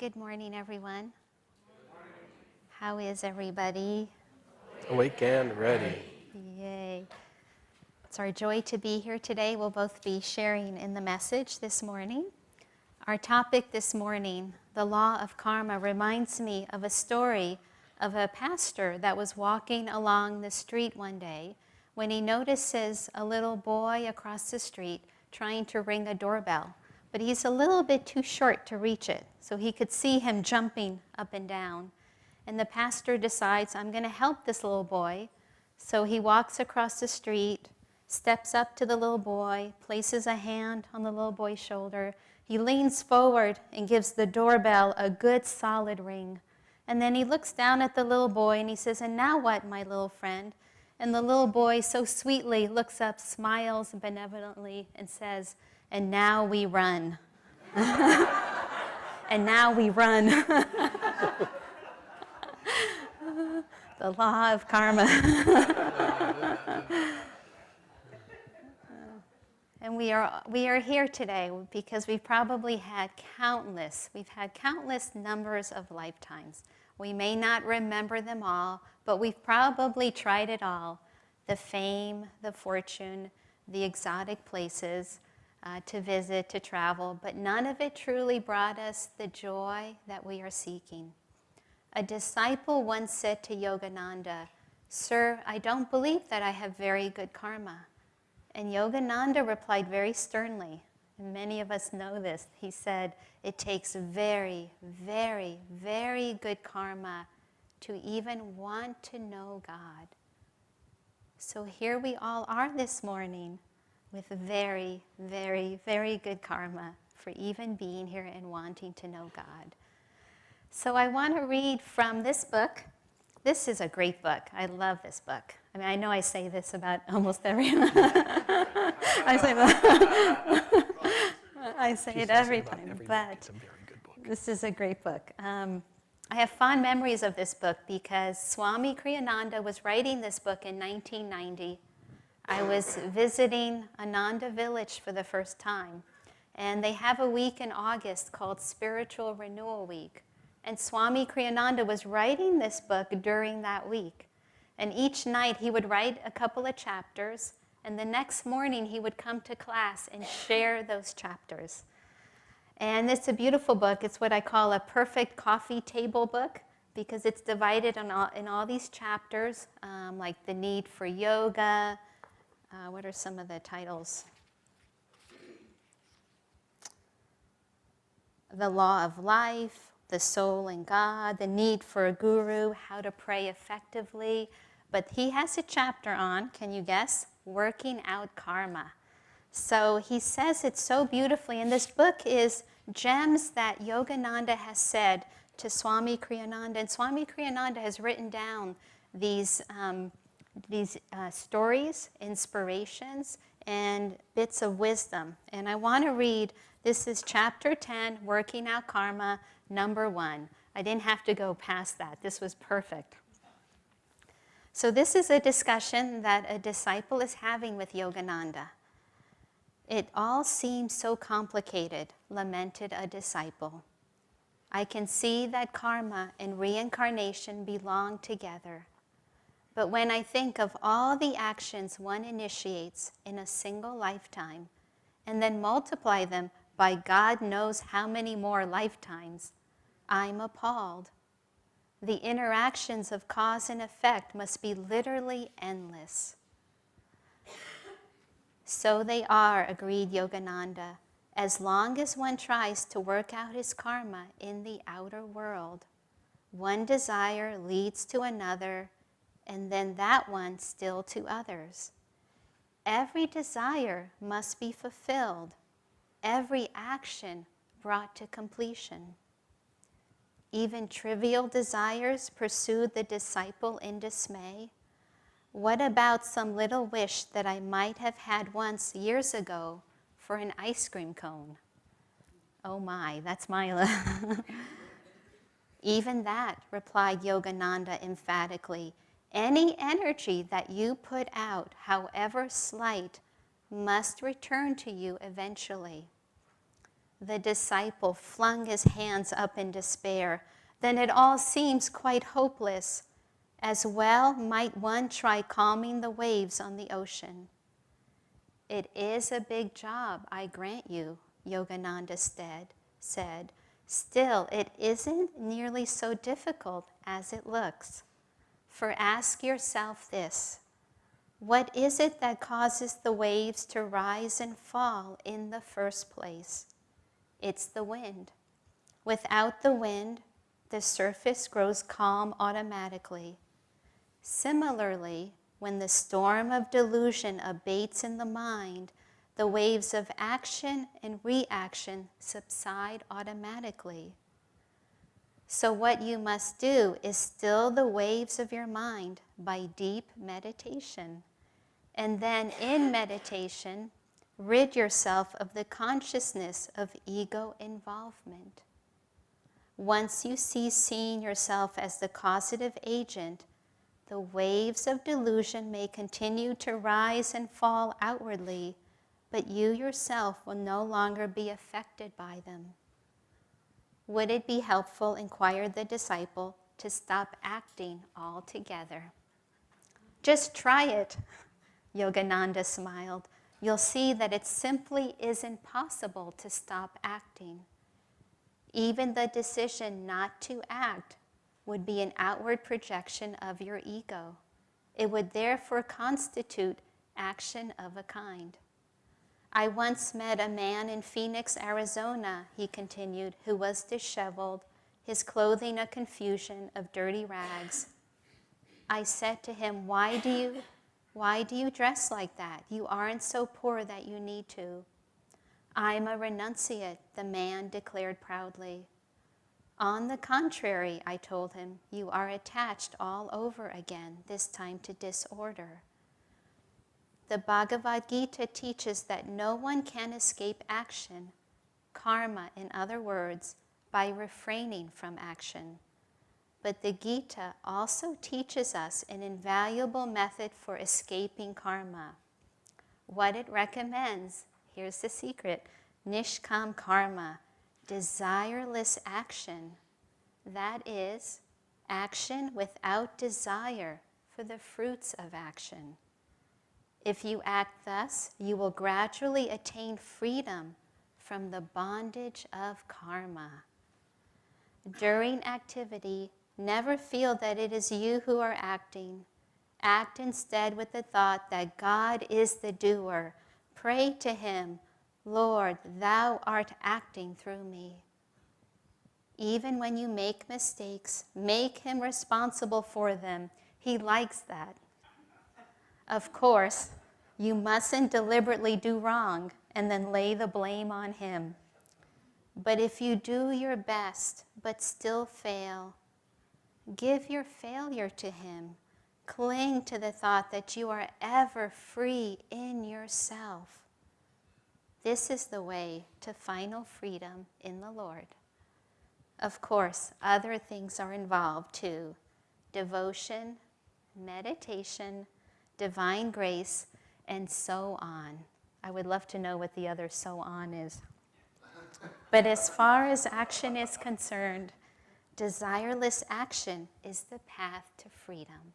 Good morning, everyone. How is everybody? Awake and ready. Yay. It's our joy to be here today. We'll both be sharing in the message this morning. Our topic this morning, the law of karma, reminds me of a story of a pastor that was walking along the street one day when he notices a little boy across the street trying to ring a doorbell. But he's a little bit too short to reach it, so he could see him jumping up and down. And the pastor decides, I'm going to help this little boy. So he walks across the street, steps up to the little boy, places a hand on the little boy's shoulder. He leans forward and gives the doorbell a good solid ring. And then he looks down at the little boy and he says, and now what, my little friend? And the little boy so sweetly looks up, smiles benevolently, and says, and now we run. And now we run. The law of karma. And we are here today because we've had countless numbers of lifetimes. We may not remember them all, but we've probably tried it all. The fame, the fortune, the exotic places to visit, to travel, but none of it truly brought us the joy that we are seeking. A disciple once said to Yogananda, "Sir, I don't believe that I have very good karma." And Yogananda replied very sternly, and many of us know this. He said, it takes very, very, very good karma to even want to know God. So here we all are this morning with very, very, very good karma for even being here and wanting to know God. So I want to read from this book. This is a great book. I love this book. I mean, I know I say this about almost everyone. I say it every time, but this is a great book. I have fond memories of this book because Swami Kriyananda was writing this book in 1990. I was visiting Ananda Village for the first time, and they have a week in August called Spiritual Renewal Week. And Swami Kriyananda was writing this book during that week. And each night he would write a couple of chapters, and the next morning he would come to class and share those chapters. And it's a beautiful book. It's what I call a perfect coffee table book because it's divided in all these chapters, like the need for yoga. What are some of the titles? The law of life, the soul and God, the need for a guru, how to pray effectively. But he has a chapter on, can you guess? Working out karma. So he says it so beautifully, and this book is gems that Yogananda has said to Swami Kriyananda. And Swami Kriyananda has written down these stories, inspirations, and bits of wisdom. And I want to read, this is chapter 10, Working Out Karma, number 1. I didn't have to go past that. This was perfect. So this is a discussion that a disciple is having with Yogananda. It all seems so complicated, lamented a disciple. I can see that karma and reincarnation belong together. But when I think of all the actions one initiates in a single lifetime, and then multiply them by God knows how many more lifetimes, I'm appalled. The interactions of cause and effect must be literally endless. So they are, agreed Yogananda, as long as one tries to work out his karma in the outer world. One desire leads to another, and then that one still to others. Every desire must be fulfilled, every action brought to completion. Even trivial desires pursued the disciple in dismay. What about some little wish that I might have had once years ago for an ice cream cone? Oh my, that's my... Even that, replied Yogananda emphatically, any energy that you put out, however slight, must return to you eventually. The disciple flung his hands up in despair. Then it all seems quite hopeless. As well might one try calming the waves on the ocean. It is a big job, I grant you, Yogananda said. Still, it isn't nearly so difficult as it looks. For ask yourself this: what is it that causes the waves to rise and fall in the first place? It's the wind. Without the wind, the surface grows calm automatically. Similarly, when the storm of delusion abates in the mind, the waves of action and reaction subside automatically. So what you must do is still the waves of your mind by deep meditation. And then in meditation, rid yourself of the consciousness of ego involvement. Once you cease seeing yourself as the causative agent, the waves of delusion may continue to rise and fall outwardly, but you yourself will no longer be affected by them. Would it be helpful, inquired the disciple, to stop acting altogether? Just try it, Yogananda smiled. You'll see that it simply isn't possible to stop acting. Even the decision not to act would be an outward projection of your ego. It would therefore constitute action of a kind. I once met a man in Phoenix, Arizona, he continued, who was disheveled, his clothing a confusion of dirty rags. I said to him, why do you dress like that? You aren't so poor that you need to. I'm a renunciate, the man declared proudly. On the contrary, I told him, you are attached all over again, this time to disorder. The Bhagavad Gita teaches that no one can escape action, karma in other words, by refraining from action. But the Gita also teaches us an invaluable method for escaping karma. What it recommends, here's the secret, nishkam karma, desireless action. That is, action without desire for the fruits of action. If you act thus, you will gradually attain freedom from the bondage of karma. During activity, never feel that it is you who are acting. Act instead with the thought that God is the doer. Pray to Him, Lord, Thou art acting through me. Even when you make mistakes, make Him responsible for them. He likes that. Of course, you mustn't deliberately do wrong and then lay the blame on Him. But if you do your best but still fail, give your failure to Him. Cling to the thought that you are ever free in yourself. This is the way to final freedom in the Lord. Of course, other things are involved too. Devotion, meditation, divine grace, and so on. I would love to know what the other so on is. But as far as action is concerned, desireless action is the path to freedom.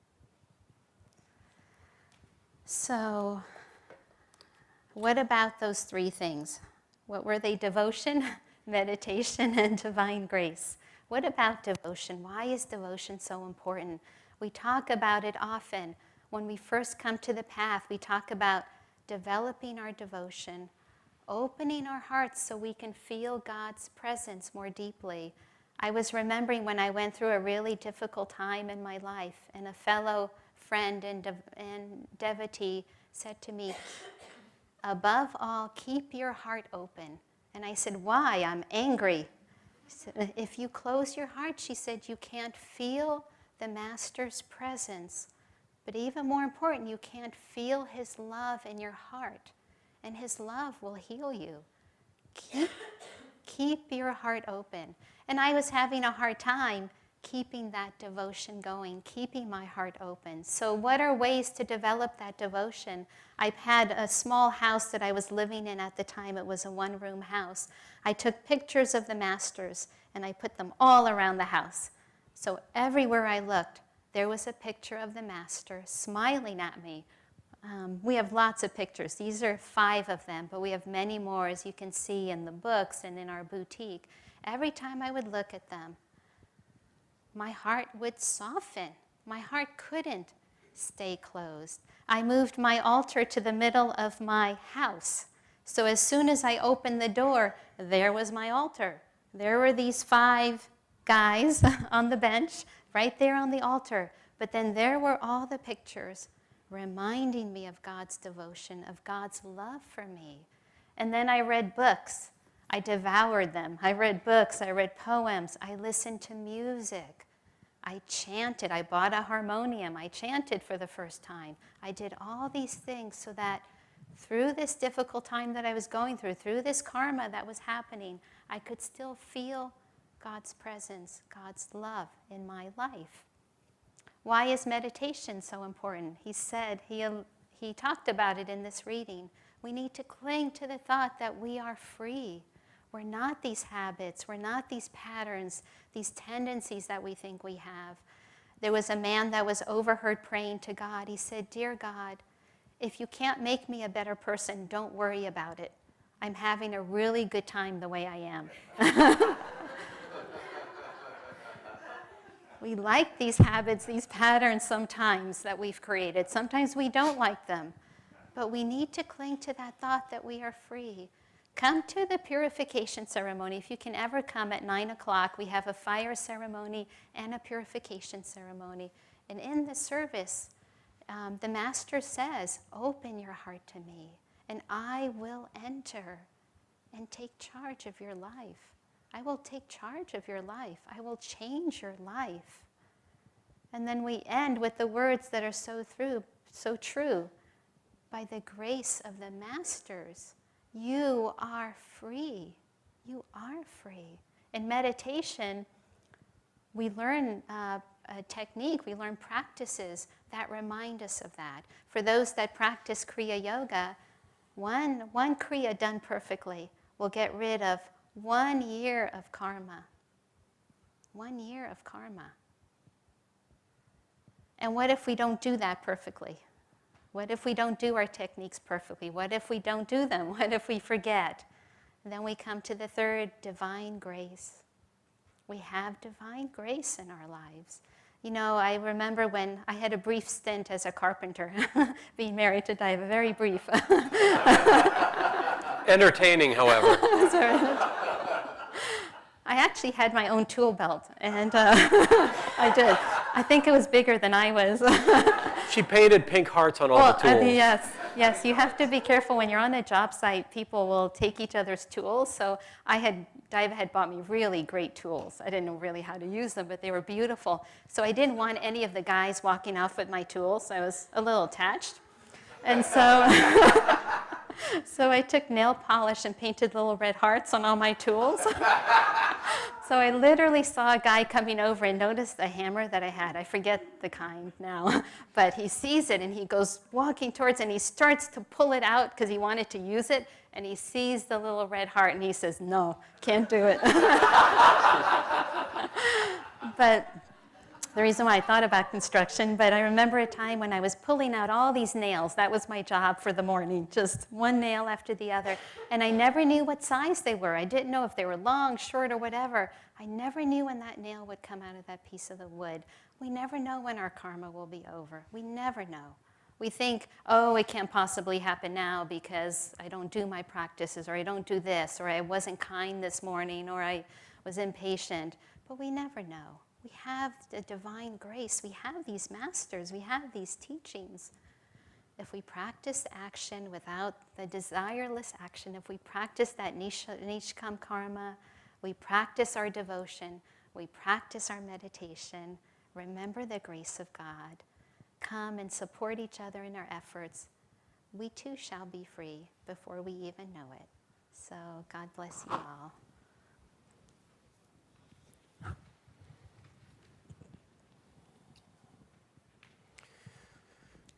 So, what about those three things? What were they? Devotion, meditation, and divine grace. What about devotion? Why is devotion so important? We talk about it often. When we first come to the path, we talk about developing our devotion, opening our hearts so we can feel God's presence more deeply. I was remembering when I went through a really difficult time in my life, and a fellow friend and devotee said to me, above all, keep your heart open. And I said, why? I'm angry. She said, if you close your heart, she said, you can't feel the Master's presence. But even more important, you can't feel His love in your heart. And His love will heal you. Keep your heart open. And I was having a hard time keeping that devotion going, keeping my heart open. So what are ways to develop that devotion? I had a small house that I was living in at the time. It was a one-room house. I took pictures of the masters, and I put them all around the house. So everywhere I looked, there was a picture of the master smiling at me. We have lots of pictures. These are 5 of them, but we have many more, as you can see in the books and in our boutique. Every time I would look at them, my heart would soften. My heart couldn't stay closed. I moved my altar to the middle of my house. So as soon as I opened the door, there was my altar. There were these 5 guys on the bench, right there on the altar. But then there were all the pictures reminding me of God's devotion, of God's love for me. And then I read books. I devoured them. I read books. I read poems. I listened to music. I chanted. I bought a harmonium. I chanted for the first time. I did all these things so that through this difficult time that I was going through this karma that was happening, I could still feel God's presence, God's love in my life. Why is meditation so important? He said, he talked about it in this reading. We need to cling to the thought that we are free. We're not these habits. We're not these patterns, these tendencies that we think we have. There was a man that was overheard praying to God. He said, "Dear God, if you can't make me a better person, don't worry about it. I'm having a really good time the way I am." We like these habits, these patterns sometimes that we've created. Sometimes we don't like them. But we need to cling to that thought that we are free. Come to the purification ceremony. If you can ever come at 9 o'clock, we have a fire ceremony and a purification ceremony. And in the service, the Master says, "Open your heart to me, and I will enter and take charge of your life. I will take charge of your life. I will change your life." And then we end with the words that are so true. By the grace of the Masters, you are free. You are free. In meditation, we learn a technique, we learn practices that remind us of that. For those that practice Kriya Yoga, one Kriya done perfectly will get rid of 1 year of karma. 1 year of karma. And what if we don't do that perfectly? What if we don't do our techniques perfectly? What if we don't do them? What if we forget? And then we come to the 3rd, divine grace. We have divine grace in our lives. You know, I remember when I had a brief stint as a carpenter, being married to Diva, very brief. Entertaining, however. I actually had my own tool belt, and I did. I think it was bigger than I was. She painted pink hearts on all the tools. Yes, you have to be careful when you're on a job site. People will take each other's tools. So Diva had bought me really great tools. I didn't know really how to use them, but they were beautiful. So I didn't want any of the guys walking off with my tools. I was a little attached. And so, so I took nail polish and painted little red hearts on all my tools. So I literally saw a guy coming over and noticed the hammer that I had. I forget the kind now, but he sees it and he goes walking towards it and he starts to pull it out because he wanted to use it, and he sees the little red heart and he says, "No, can't do it." But the reason why I thought about construction, but I remember a time when I was pulling out all these nails. That was my job for the morning, just one nail after the other. And I never knew what size they were. I didn't know if they were long, short, or whatever. I never knew when that nail would come out of that piece of the wood. We never know when our karma will be over. We never know. We think, oh, it can't possibly happen now because I don't do my practices, or I don't do this, or I wasn't kind this morning, or I was impatient. But we never know. We have the divine grace. We have these masters. We have these teachings. If we practice action without the desireless action, if we practice that nishkam karma, we practice our devotion, we practice our meditation, remember the grace of God, come and support each other in our efforts, we too shall be free before we even know it. So God bless you all.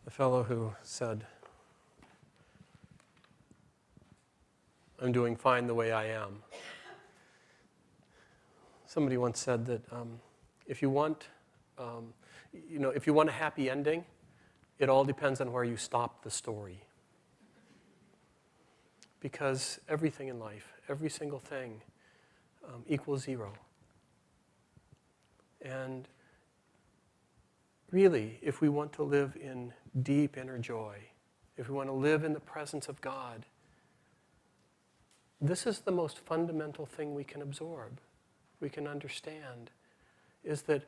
the fellow who said, "I'm doing fine the way I am." Somebody once said that if you want, if you want a happy ending, it all depends on where you stop the story. Because everything in life, every single thing, equals zero. And really, if we want to live in deep inner joy, if we want to live in the presence of God, this is the most fundamental thing we can absorb, we can understand, is that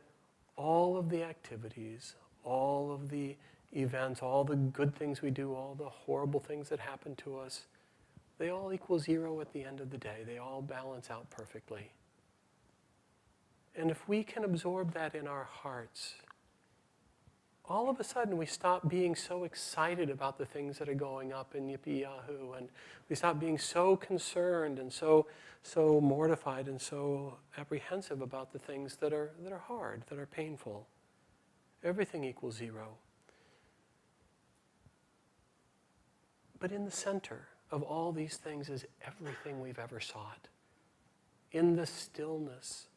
all of the activities, all of the events, all the good things we do, all the horrible things that happen to us, they all equal zero at the end of the day. They all balance out perfectly. And if we can absorb that in our hearts, all of a sudden we stop being so excited about the things that are going up in yippee-yahoo, and we stop being so concerned and so mortified and so apprehensive about the things that are hard, that are painful. Everything equals zero. But in the center of all these things is everything we've ever sought. In the stillness,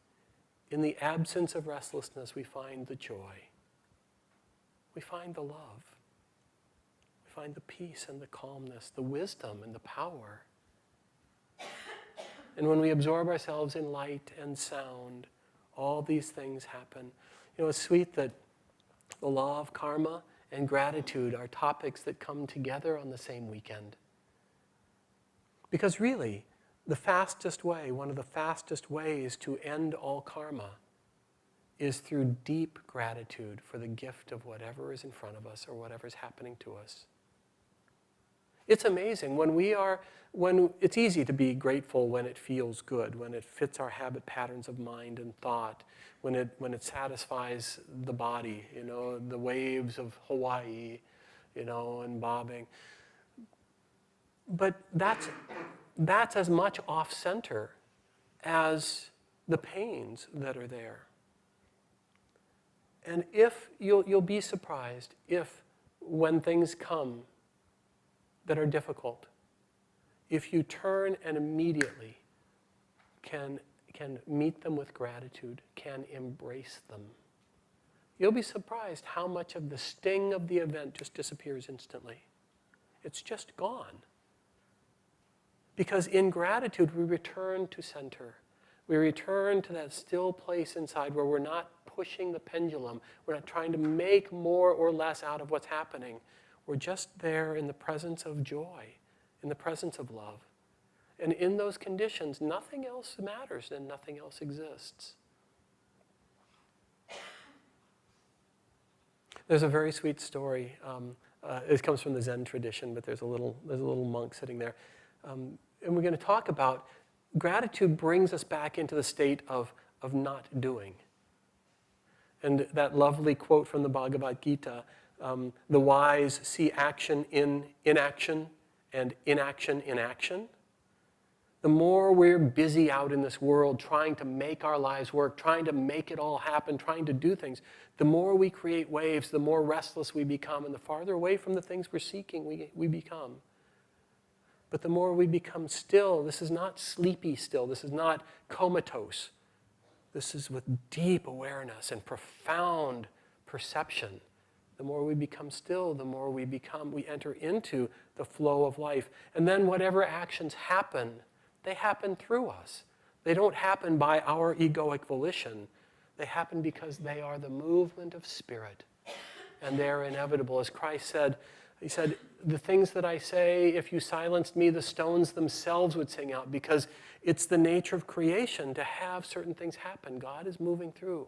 in the absence of restlessness, we find the joy. We find the love. We find the peace and the calmness, the wisdom and the power. And when we absorb ourselves in light and sound, all these things happen. It's sweet that the law of karma and gratitude are topics that come together on the same weekend. Because really, the fastest way, one of the fastest ways to end all karma is through deep gratitude for the gift of whatever is in front of us or whatever's happening to us. It's amazing when it's easy to be grateful when it feels good, when it fits our habit patterns of mind and thought, when it satisfies the body, the waves of Hawaii, and bobbing. But that's as much off-center as the pains that are there. And if you'll be surprised if when things come that are difficult, if you turn and immediately can meet them with gratitude, can embrace them, you'll be surprised how much of the sting of the event just disappears instantly. It's just gone. Because in gratitude, we return to center. We return to that still place inside where we're not pushing the pendulum. We're not trying to make more or less out of what's happening. We're just there in the presence of joy, in the presence of love. And in those conditions, nothing else matters and nothing else exists. There's a very sweet story. It comes from the Zen tradition, but there's a little monk sitting there. And we're going to talk about gratitude brings us back into the state of not doing. And that lovely quote from the Bhagavad Gita, the wise see action in inaction and inaction in action. The more we're busy out in this world trying to make our lives work, trying to make it all happen, trying to do things, the more we create waves, the more restless we become, and the farther away from the things we're seeking we become. But the more we become still, this is not sleepy still, this is not comatose. This is with deep awareness and profound perception. The more we become still, the more we enter into the flow of life. And then whatever actions happen, they happen through us. They don't happen by our egoic volition. They happen because they are the movement of spirit. And they're inevitable. As Christ said, he said, the things that I say, if you silenced me, the stones themselves would sing out, because it's the nature of creation to have certain things happen. God is moving through.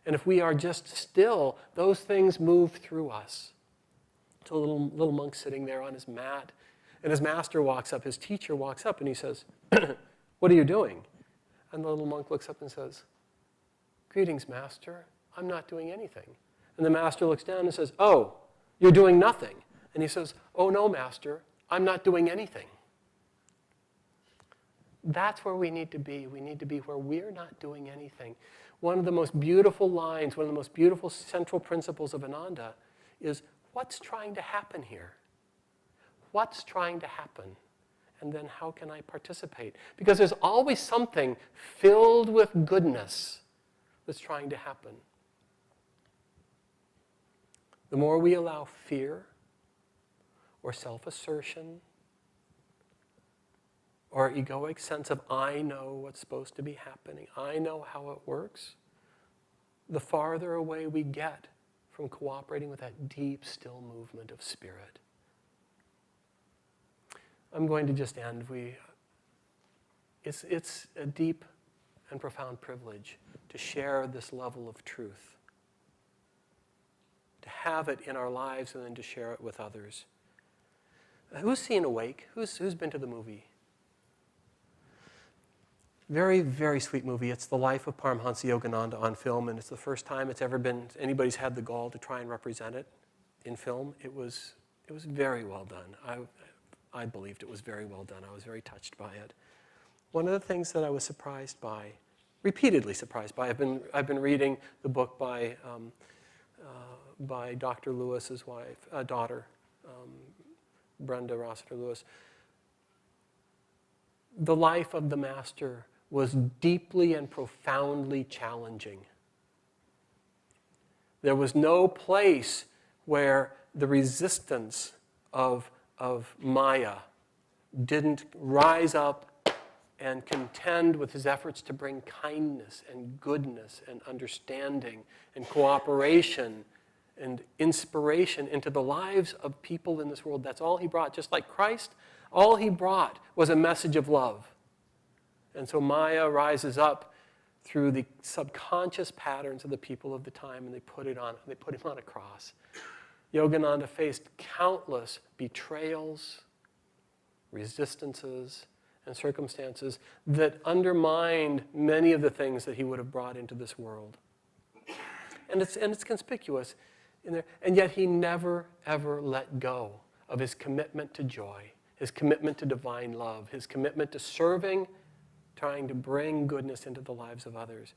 And if we are just still, those things move through us. So a little monk sitting there on his mat, and his master walks up, his teacher walks up, and he says, what are you doing? And the little monk looks up and says, greetings, master. I'm not doing anything. And the master looks down and says, oh, you're doing nothing. And he says, oh no, master, I'm not doing anything. That's where we need to be. We need to be where we're not doing anything. One of the most beautiful lines, one of the most beautiful central principles of Ananda is, what's trying to happen here? What's trying to happen? And then how can I participate? Because there's always something filled with goodness that's trying to happen. The more we allow fear or self-assertion or egoic sense of I know what's supposed to be happening, I know how it works, the farther away we get from cooperating with that deep, still movement of spirit. I'm going to just end. It's a deep and profound privilege to share this level of truth, to have it in our lives and then to share it with others. Who's seen Awake? Who's been to the movie? Very, very sweet movie. It's the life of Paramhansa Yogananda on film, and it's the first time anybody's had the gall to try and represent it in film. It was very well done. I believed it was very well done. I was very touched by it. One of the things that I was surprised by, repeatedly surprised by, I've been reading the book by Dr. Lewis's daughter, Brenda Rossiter Lewis. The life of the master was deeply and profoundly challenging. There was no place where the resistance of Maya didn't rise up and contend with his efforts to bring kindness and goodness and understanding and cooperation and inspiration into the lives of people in this world. That's all he brought. Just like Christ, all he brought was a message of love. And so Maya rises up through the subconscious patterns of the people of the time, and they put him on a cross. Yogananda faced countless betrayals, resistances, and circumstances that undermined many of the things that he would have brought into this world. And it's conspicuous in there. And yet he never, ever let go of his commitment to joy, his commitment to divine love, his commitment to serving, trying to bring goodness into the lives of others.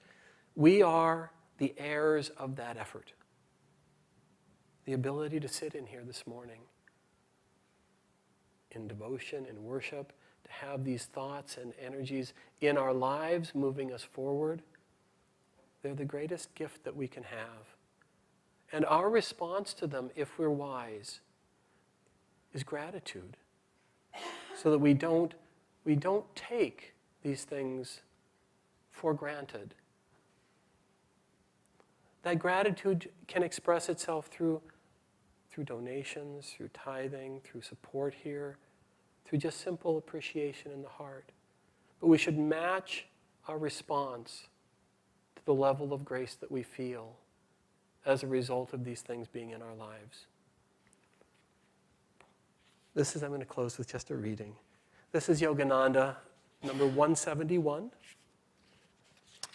We are the heirs of that effort. The ability to sit in here this morning in devotion, in worship, to have these thoughts and energies in our lives moving us forward, they're the greatest gift that we can have. And our response to them, if we're wise, is gratitude. So that we don't take these things for granted. That gratitude can express itself through donations, through tithing, through support here, through just simple appreciation in the heart. But we should match our response to the level of grace that we feel as a result of these things being in our lives. I'm going to close with just a reading. This is Yogananda, number 171,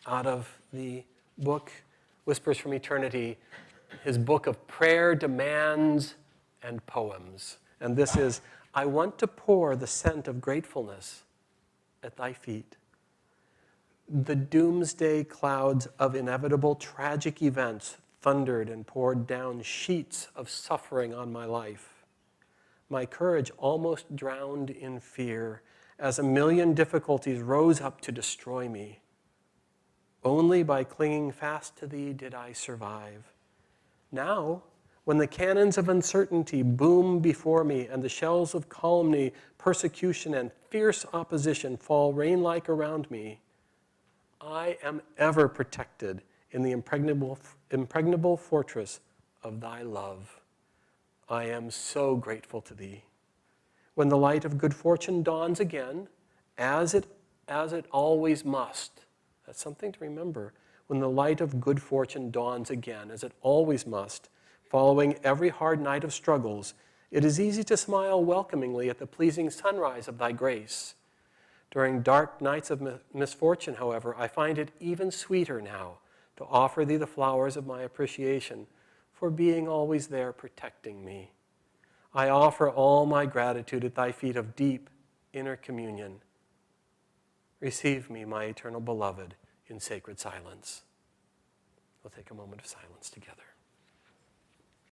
out of the book Whispers from Eternity, his book of prayer, demands, and poems. And this is, I want to pour the scent of gratefulness at thy feet. The doomsday clouds of inevitable tragic events thundered and poured down sheets of suffering on my life. My courage almost drowned in fear as a million difficulties rose up to destroy me. Only by clinging fast to thee did I survive. Now, when the cannons of uncertainty boom before me and the shells of calumny, persecution, and fierce opposition fall rain-like around me, I am ever protected in the impregnable fortress of thy love. I am so grateful to thee. When the light of good fortune dawns again, as it always must, that's something to remember. When the light of good fortune dawns again, as it always must, following every hard night of struggles, it is easy to smile welcomingly at the pleasing sunrise of thy grace. During dark nights of misfortune, however, I find it even sweeter now to offer thee the flowers of my appreciation for being always there protecting me. I offer all my gratitude at thy feet of deep inner communion. Receive me, my eternal beloved, in sacred silence. We'll take a moment of silence together.